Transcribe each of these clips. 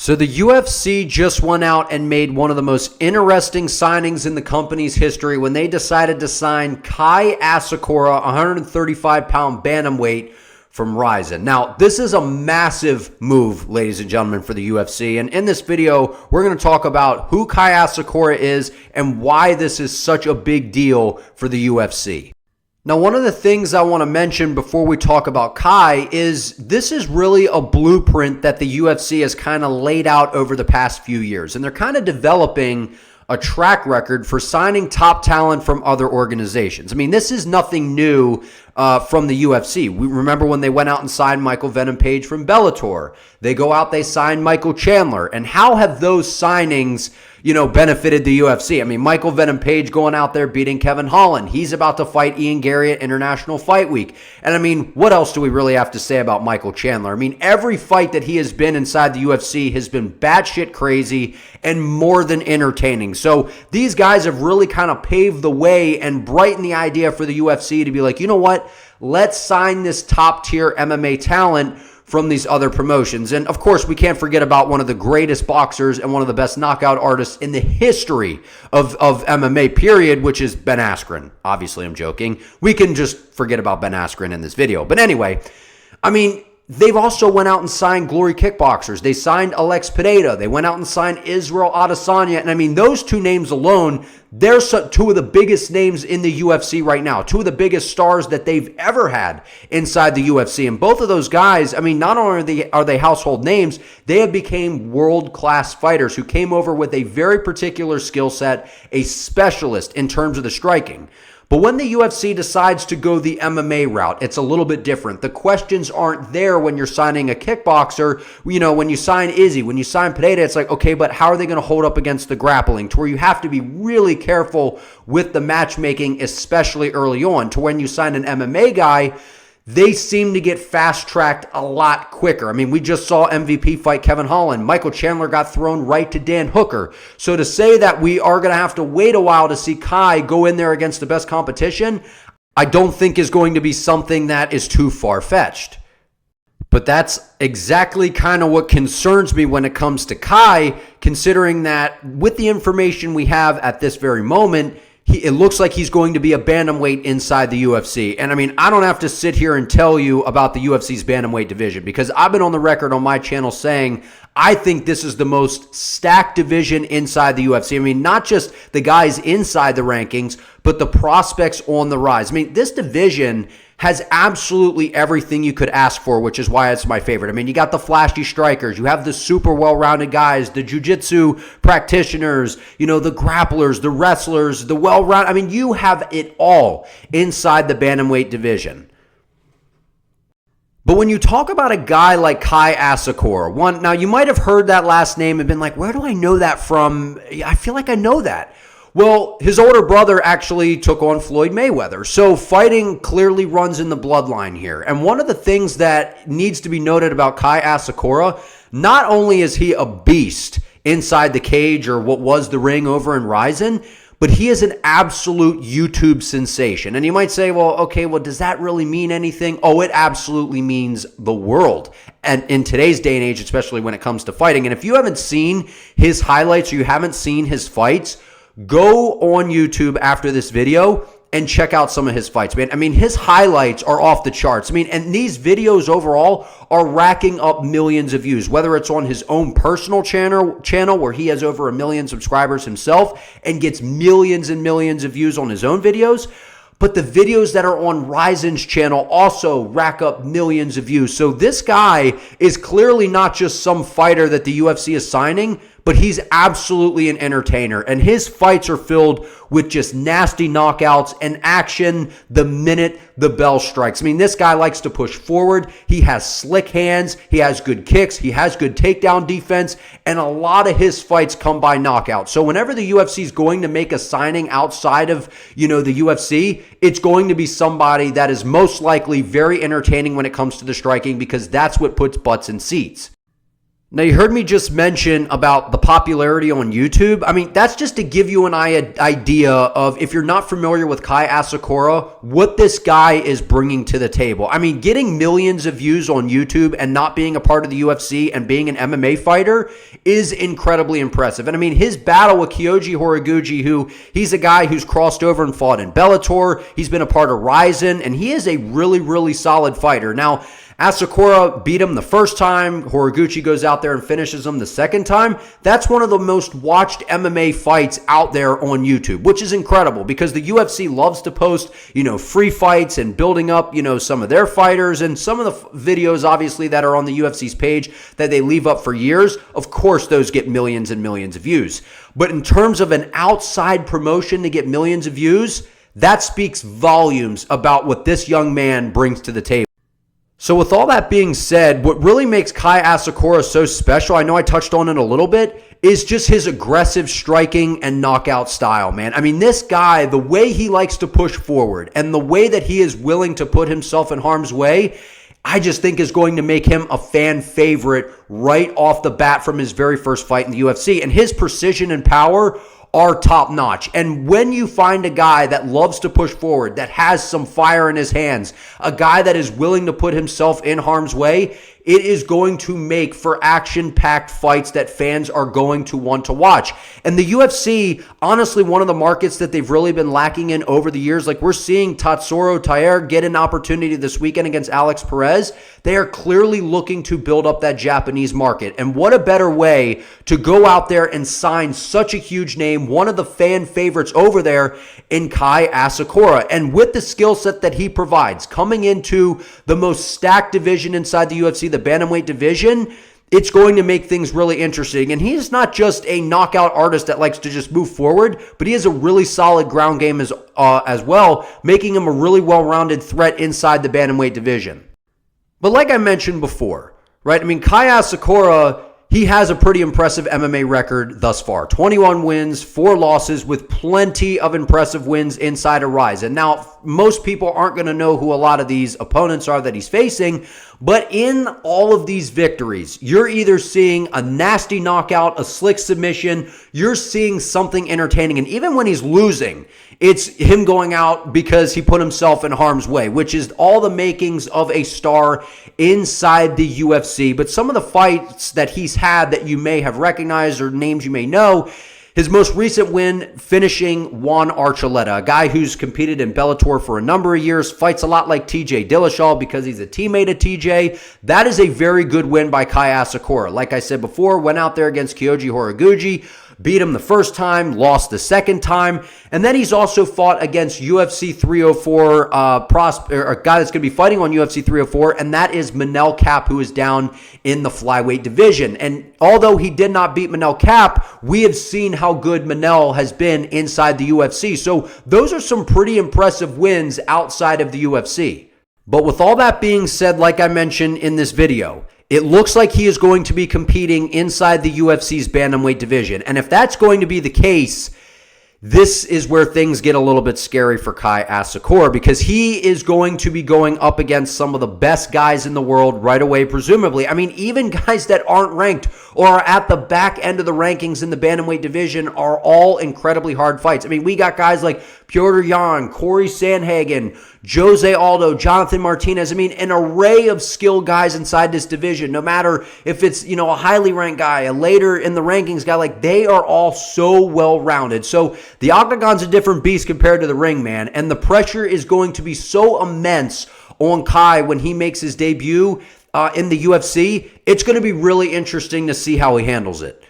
So the UFC just went out and made one of the most interesting signings in the company's history when they decided to sign Kai Asakura, 135-pound bantamweight from RIZIN. Now, this is a massive move, ladies and gentlemen, for the UFC. And in this video, we're going to talk about who Kai Asakura is and why this is such a big deal for the UFC. Now, one of the things I want to mention before we talk about Kai is this is really a blueprint that the UFC has kind of laid out over the past few years. And they're kind of developing a track record for signing top talent from other organizations. I mean, this is nothing new from the UFC. We remember when they went out and signed Michael Venom Page from Bellator. They go out, they sign Michael Chandler. And how have those signings, benefited the UFC? I mean, Michael Venom Page going out there beating Kevin Holland. He's about to fight Ian Gary at International Fight Week. And I mean, what else do we really have to say about Michael Chandler? I mean, every fight that he has been inside the UFC has been batshit crazy and more than entertaining. So these guys have really kind of paved the way and brightened the idea for the UFC to be like, you know what? Let's sign this top tier MMA talent from these other promotions. And of course, we can't forget about one of the greatest boxers and one of the best knockout artists in the history of MMA, period, which is Ben Askren. Obviously, I'm joking. We can just forget about Ben Askren in this video. But anyway, I mean, they've also went out and signed Glory Kickboxers. They signed Alex Pineda. They went out and signed Israel Adesanya. And I mean, those two names alone, they're two of the biggest names in the UFC right now. Two of the biggest stars that they've ever had inside the UFC. And both of those guys, I mean, not only are they household names, they have become world-class fighters who came over with a very particular skill set, a specialist in terms of the striking. But when the UFC decides to go the MMA route, it's a little bit different. The questions aren't there when you're signing a kickboxer. When you sign Izzy, when you sign Pineda, it's like, okay, but how are they going to hold up against the grappling? To where you have to be really careful with the matchmaking, especially early on. To when you sign an MMA guy, they seem to get fast-tracked a lot quicker. I mean, we just saw MVP fight Kevin Holland. Michael Chandler got thrown right to Dan Hooker. So to say that we are going to have to wait a while to see Kai go in there against the best competition, I don't think is going to be something that is too far-fetched. But that's exactly kind of what concerns me when it comes to Kai, considering that with the information we have at this very moment, it looks like he's going to be a bantamweight inside the UFC. And I mean, I don't have to sit here and tell you about the UFC's bantamweight division because I've been on the record on my channel saying I think this is the most stacked division inside the UFC. I mean, not just the guys inside the rankings, but the prospects on the rise. I mean, this division has absolutely everything you could ask for, which is why it's my favorite. I mean, you got the flashy strikers, you have the super well-rounded guys, the jiu-jitsu practitioners, the grapplers, the wrestlers, the well-rounded. I mean, you have it all inside the bantamweight division. But when you talk about a guy like Kai Asakura, now you might have heard that last name and been like, where do I know that from? I feel like I know that. Well, his older brother actually took on Floyd Mayweather. So fighting clearly runs in the bloodline here. And one of the things that needs to be noted about Kai Asakura, not only is he a beast inside the cage or what was the ring over in RIZIN, but he is an absolute YouTube sensation. And you might say, well, okay, does that really mean anything? Oh, it absolutely means the world. And in today's day and age, especially when it comes to fighting. And if you haven't seen his highlights or you haven't seen his fights, go on YouTube after this video and check out some of his fights, man. I mean, his highlights are off the charts. I mean, and these videos overall are racking up millions of views, whether it's on his own personal channel where he has over 1 million subscribers himself and gets millions and millions of views on his own videos. But the videos that are on RIZIN's channel also rack up millions of views. So this guy is clearly not just some fighter that the UFC is signing, but he's absolutely an entertainer. And his fights are filled with just nasty knockouts and action the minute the bell strikes. I mean, this guy likes to push forward. He has slick hands. He has good kicks. He has good takedown defense. And a lot of his fights come by knockout. So whenever the UFC is going to make a signing outside of, the UFC, it's going to be somebody that is most likely very entertaining when it comes to the striking because that's what puts butts in seats. Now, you heard me just mention about the popularity on YouTube. I mean, that's just to give you an idea of, if you're not familiar with Kai Asakura, what this guy is bringing to the table. I mean, getting millions of views on YouTube and not being a part of the UFC and being an MMA fighter is incredibly impressive. And I mean, his battle with Kyoji Horiguchi, he's a guy who's crossed over and fought in Bellator. He's been a part of RIZIN, and he is a really, really solid fighter. Now, Asakura beat him the first time. Horiguchi goes out there and finishes him the second time. That's one of the most watched MMA fights out there on YouTube, which is incredible because the UFC loves to post, free fights and building up, some of their fighters, and some of the videos, obviously, that are on the UFC's page that they leave up for years. Of course, those get millions and millions of views. But in terms of an outside promotion to get millions of views, that speaks volumes about what this young man brings to the table. So with all that being said, what really makes Kai Asakura so special, I know I touched on it a little bit, is just his aggressive striking and knockout style, man. I mean, this guy, the way he likes to push forward and the way that he is willing to put himself in harm's way, I just think is going to make him a fan favorite right off the bat from his very first fight in the UFC. And his precision and power are top notch. And when you find a guy that loves to push forward, that has some fire in his hands, a guy that is willing to put himself in harm's way, it is going to make for action-packed fights that fans are going to want to watch. And the UFC, honestly, one of the markets that they've really been lacking in over the years, like we're seeing Tatsuro Taira get an opportunity this weekend against Alex Perez. They are clearly looking to build up that Japanese market. And what a better way to go out there and sign such a huge name, one of the fan favorites over there in Kai Asakura. And with the skill set that he provides, coming into the most stacked division inside the UFC, the bantamweight division, it's going to make things really interesting. And he's not just a knockout artist that likes to just move forward, but he has a really solid ground game as well, making him a really well-rounded threat inside the bantamweight division. But like I mentioned before, right? I mean, Kai Asakura, he has a pretty impressive MMA record thus far. 21 wins, 4 losses, with plenty of impressive wins inside of RIZIN. Now, most people aren't going to know who a lot of these opponents are that he's facing, but in all of these victories, you're either seeing a nasty knockout, a slick submission, you're seeing something entertaining. And even when he's losing, it's him going out because he put himself in harm's way, which is all the makings of a star inside the UFC. But some of the fights that he's had that you may have recognized or names you may know, his most recent win finishing Juan Archuleta, a guy who's competed in Bellator for a number of years, fights a lot like TJ Dillashaw because he's a teammate of TJ. That is a very good win by Kai Asakura. Like I said before, went out there against Kyoji Horiguchi, beat him the first time, lost the second time, and then he's also fought against UFC 304 a guy that's going to be fighting on UFC 304, and that is Manel Kape, who is down in the flyweight division. And although he did not beat Manel Kape, we have seen how good Manel has been inside the UFC. So those are some pretty impressive wins outside of the UFC. But with all that being said, like I mentioned in this video, it looks like he is going to be competing inside the UFC's bantamweight division. And if that's going to be the case, this is where things get a little bit scary for Kai Asakura, because he is going to be going up against some of the best guys in the world right away, presumably. I mean, even guys that aren't ranked or are at the back end of the rankings in the bantamweight division are all incredibly hard fights. I mean, we got guys like Petr Yan, Corey Sandhagen, Jose Aldo, Jonathan Martinez. I mean, an array of skilled guys inside this division, no matter if it's, a highly ranked guy, a later in the rankings guy, like they are all so well-rounded. So the octagon's a different beast compared to the ring, man, and the pressure is going to be so immense on Kai when he makes his debut in the UFC. It's going to be really interesting to see how he handles it.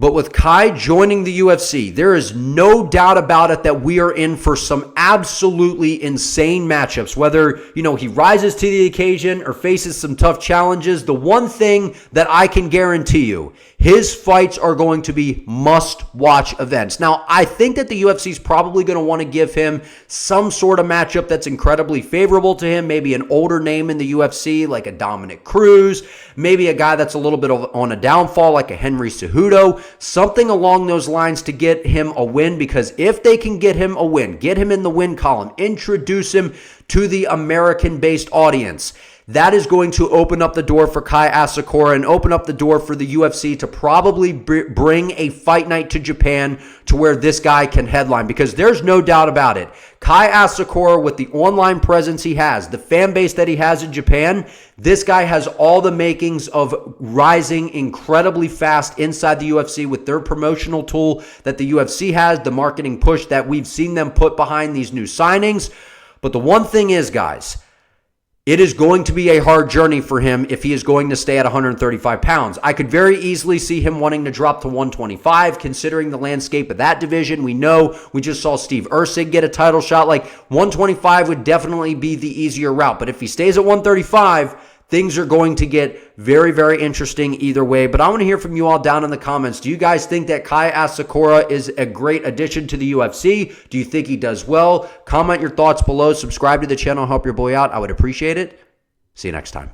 But with Kai joining the UFC, there is no doubt about it that we are in for some absolutely insane matchups. Whether, he rises to the occasion or faces some tough challenges, the one thing that I can guarantee you, his fights are going to be must-watch events. Now, I think that the UFC is probably going to want to give him some sort of matchup that's incredibly favorable to him, maybe an older name in the UFC like a Dominic Cruz, maybe a guy that's a little bit on a downfall like a Henry Cejudo, something along those lines to get him a win, because if they can get him a win, get him in the win column, introduce him to the American-based audience, that is going to open up the door for Kai Asakura and open up the door for the UFC to probably bring a fight night to Japan to where this guy can headline, because there's no doubt about it. Kai Asakura, with the online presence he has, the fan base that he has in Japan, this guy has all the makings of rising incredibly fast inside the UFC with their promotional tool that the UFC has, the marketing push that we've seen them put behind these new signings. But the one thing is, guys, it is going to be a hard journey for him if he is going to stay at 135 pounds. I could very easily see him wanting to drop to 125, considering the landscape of that division. We know we just saw Steve Erceg get a title shot. Like, 125 would definitely be the easier route. But if he stays at 135, things are going to get very, very interesting either way. But I want to hear from you all down in the comments. Do you guys think that Kai Asakura is a great addition to the UFC? Do you think he does well? Comment your thoughts below. Subscribe to the channel. Help your boy out. I would appreciate it. See you next time.